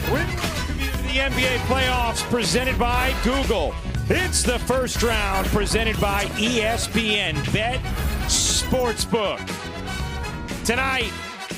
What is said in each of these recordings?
The NBA playoffs presented by Google. It's the first round presented by ESPN Bet Sportsbook. Tonight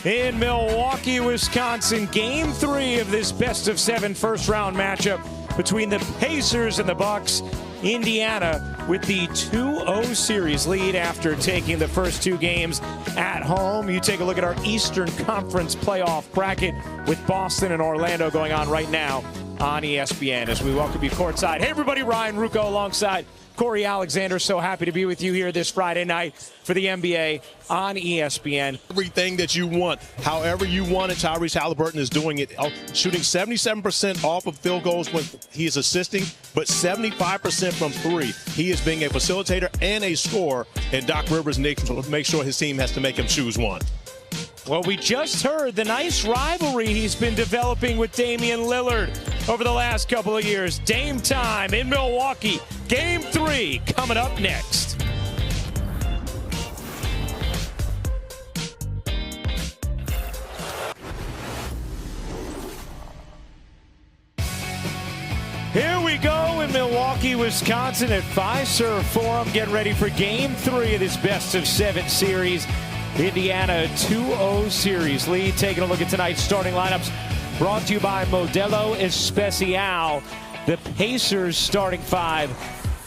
in Milwaukee, Wisconsin, Game 3 of this best-of-7 first-round matchup between the Pacers and the Bucks. Indiana with the 2-0 series lead after taking the first two games at home. You take a look at our Eastern Conference playoff bracket with Boston and Orlando going on right now on ESPN as we welcome you courtside. Hey everybody, Ryan Rucco alongside Corey Alexander. So happy to be with you here this Friday night for the NBA on ESPN. Everything that you want, however you want it, Tyrese Halliburton is doing it, shooting 77% off of field goals when he is assisting, but 75% from three. He is being a facilitator and a scorer, and Doc Rivers makes sure his team has to make him choose one. Well, we just heard the nice rivalry he's been developing with Damian Lillard over the last couple of years. Dame time in Milwaukee. Game 3 coming up next. Here we go in Milwaukee, Wisconsin at Fiserv Forum. Getting ready for Game 3 of this best-of-7 series. Indiana 2-0 series lead. Taking a look at tonight's starting lineups brought to you by Modelo Especial. The Pacers starting five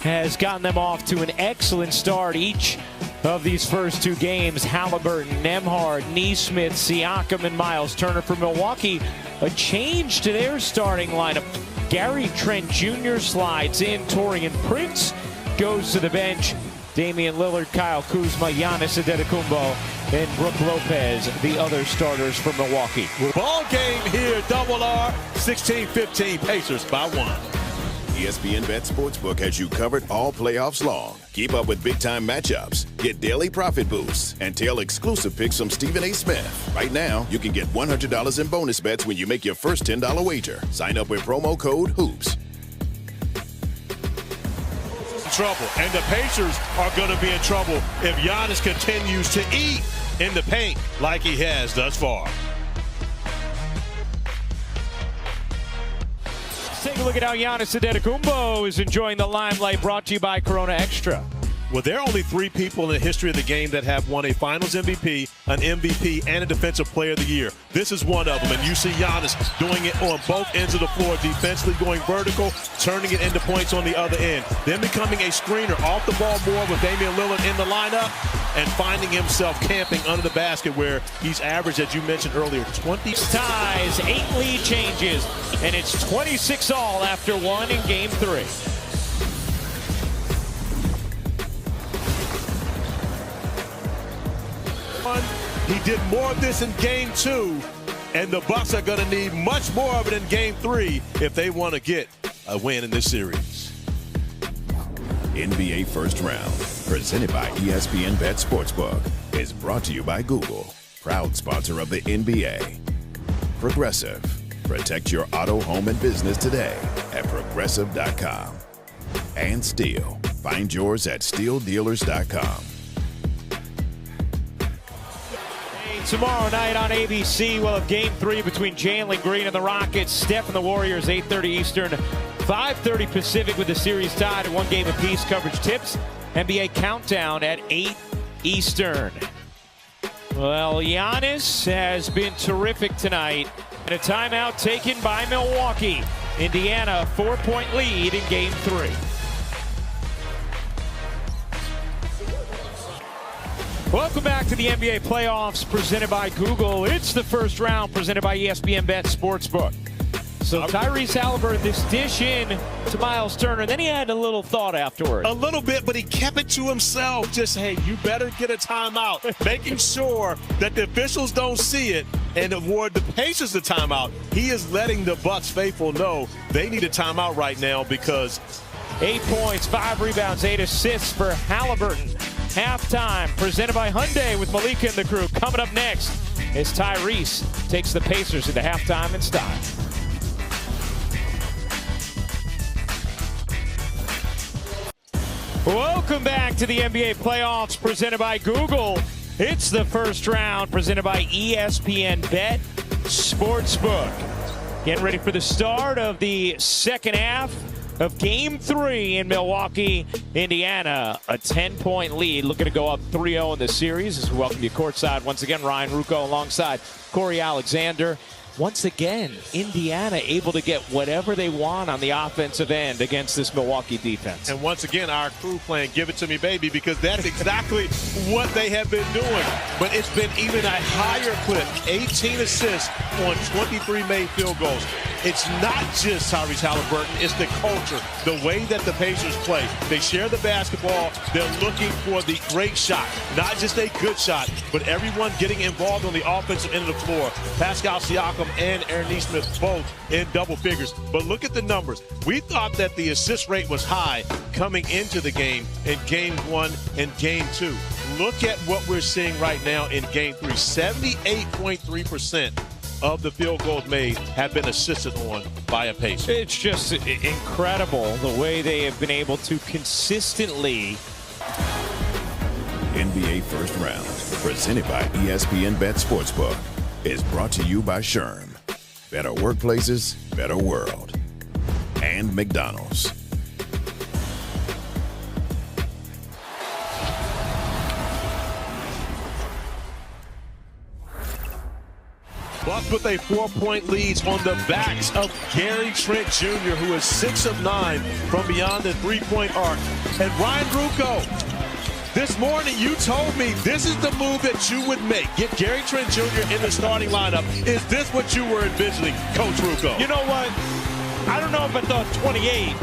has gotten them off to an excellent start each of these first two games. Halliburton, Nembhard, Nesmith, Siakam, and Miles Turner. For Milwaukee, a change to their starting lineup. Gary Trent Jr. slides in. Taurean Prince goes to the bench. Damian Lillard, Kyle Kuzma, Giannis Antetokounmpo, and Brook Lopez, the other starters for Milwaukee. Ball game here, double R, 16-15, Pacers by 1. ESPN Bet Sportsbook has you covered all playoffs long. Keep up with big-time matchups, get daily profit boosts, and tail exclusive picks from Stephen A. Smith. Right now, you can get $100 in bonus bets when you make your first $10 wager. Sign up with promo code HOOPS. Trouble, and the Pacers are going to be in trouble if Giannis continues to eat in the paint like he has thus far. Let's take a look at how Giannis Antetokounmpo is enjoying the limelight, brought to you by Corona Extra. Well, there are only 3 people in the history of the game that have won a Finals MVP, an MVP, and a Defensive Player of the Year. This is one of them, and you see Giannis doing it on both ends of the floor, defensively going vertical, turning it into points on the other end, then becoming a screener off the ball more with Damian Lillard in the lineup, and finding himself camping under the basket where he's averaged, as you mentioned earlier, 20 ties, 8 lead changes, and it's 26-all after 1 in Game 3. He did more of this in Game 2, and the Bucks are going to need much more of it in Game 3 if they want to get a win in this series. NBA First Round, presented by ESPN Bet Sportsbook, is brought to you by Google, proud sponsor of the NBA. Progressive, protect your auto, home, and business today at Progressive.com. And Steel, find yours at SteelDealers.com. Tomorrow night on ABC, we'll have Game 3 between Jalen Green and the Rockets. Steph and the Warriors, 8:30 Eastern, 5:30 Pacific, with the series tied at 1 game apiece. Coverage tips, NBA Countdown at 8 Eastern. Well, Giannis has been terrific tonight. And a timeout taken by Milwaukee. Indiana, 4-point lead in Game 3. Welcome back to the NBA playoffs presented by Google. It's the first round presented by ESPN Bet Sportsbook. So Tyrese Halliburton, this dish in to Miles Turner. Then he had a little thought afterward. A little bit, but he kept it to himself. Just, hey, you better get a timeout. Making sure that the officials don't see it and award the Pacers the timeout. He is letting the Bucks faithful know they need a timeout right now because 8 points, 5 rebounds, 8 assists for Halliburton. Halftime presented by Hyundai with Malika and the crew. Coming up next as Tyrese takes the Pacers into halftime in style. Welcome back to the NBA playoffs presented by Google. It's the first round presented by ESPN Bet Sportsbook. Getting ready for the start of the second half of Game 3 in Milwaukee, Indiana. A 10-point lead, looking to go up 3-0 in the series. As we welcome you courtside once again, Ryan Ruocco alongside Corey Alexander. Once again, Indiana able to get whatever they want on the offensive end against this Milwaukee defense. And once again, our crew playing Give It To Me, Baby, because that's exactly what they have been doing. But it's been even a higher clip, 18 assists on 23 made field goals. It's not just Tyrese Halliburton, it's the culture, the way that the Pacers play. They share the basketball, they're looking for the great shot, not just a good shot, but everyone getting involved on the offensive end of the floor. Pascal Siakam and Aaron Nesmith both in double figures. But look at the numbers. We thought that the assist rate was high coming into the game in Game 1 and Game 2. Look at what we're seeing right now in Game 3. 78.3% of the field goals made have been assisted on by a Pacer. It's just incredible the way they have been able to consistently. NBA First Round, presented by ESPN Bet Sportsbook, is brought to you by Sherm. Better workplaces, better world. And McDonald's. Bucks with a 4-point lead on the backs of Gary Trent Jr., who is 6 of 9 from beyond the three-point arc. And Ryan Ruocco, this morning you told me this is the move that you would make. Get Gary Trent Jr. in the starting lineup. Is this what you were envisioning, Coach Ruocco? You know what? I don't know if I thought 28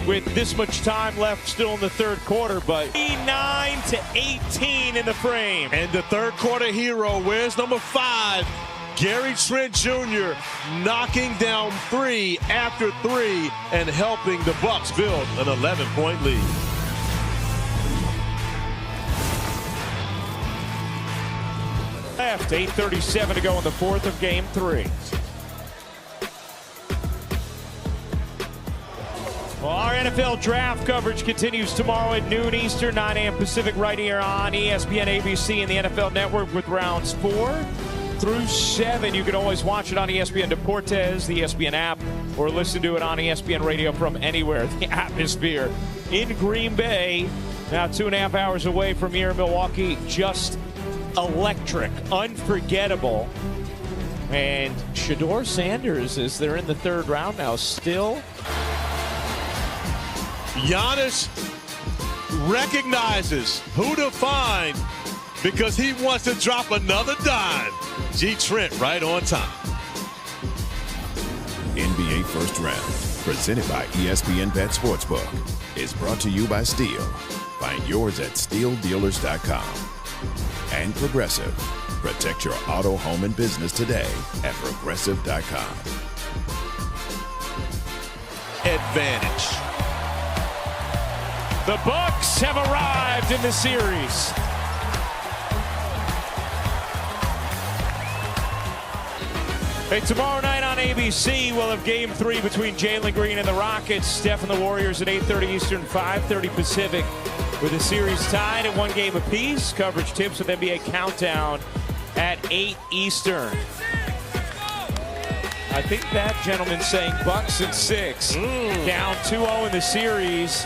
with this much time left still in the third quarter, but 9-18 in the frame. And the third quarter hero, where's number 5? Gary Trent Jr. knocking down 3 after 3 and helping the Bucks build an 11-point lead. Left, 8:37 to go in the fourth of Game 3. Well, our NFL draft coverage continues tomorrow at noon Eastern, 9 a.m. Pacific, right here on ESPN, ABC, and the NFL Network with rounds 4 through 7. You can always watch it on ESPN Deportes, the ESPN app, or listen to it on ESPN Radio from anywhere. The atmosphere in Green Bay, now 2.5 hours away from here in Milwaukee, just electric, unforgettable. And Shedeur Sanders, as they're in the third round now, still. Giannis recognizes who to find because he wants to drop another dime. G. Trent right on time. NBA First Round, presented by ESPN Bet Sportsbook, is brought to you by Steel. Find yours at steeldealers.com. And Progressive. Protect your auto, home, and business today at progressive.com. Advantage. The Bucks have arrived in the series. Hey, tomorrow night on ABC, we'll have Game 3 between Jalen Green and the Rockets. Steph and the Warriors at 8:30 Eastern, 5:30 Pacific, with the series tied at 1 game apiece. Coverage tips with NBA Countdown at 8 Eastern. I think that gentleman's saying Bucks in 6. Down 2-0 in the series.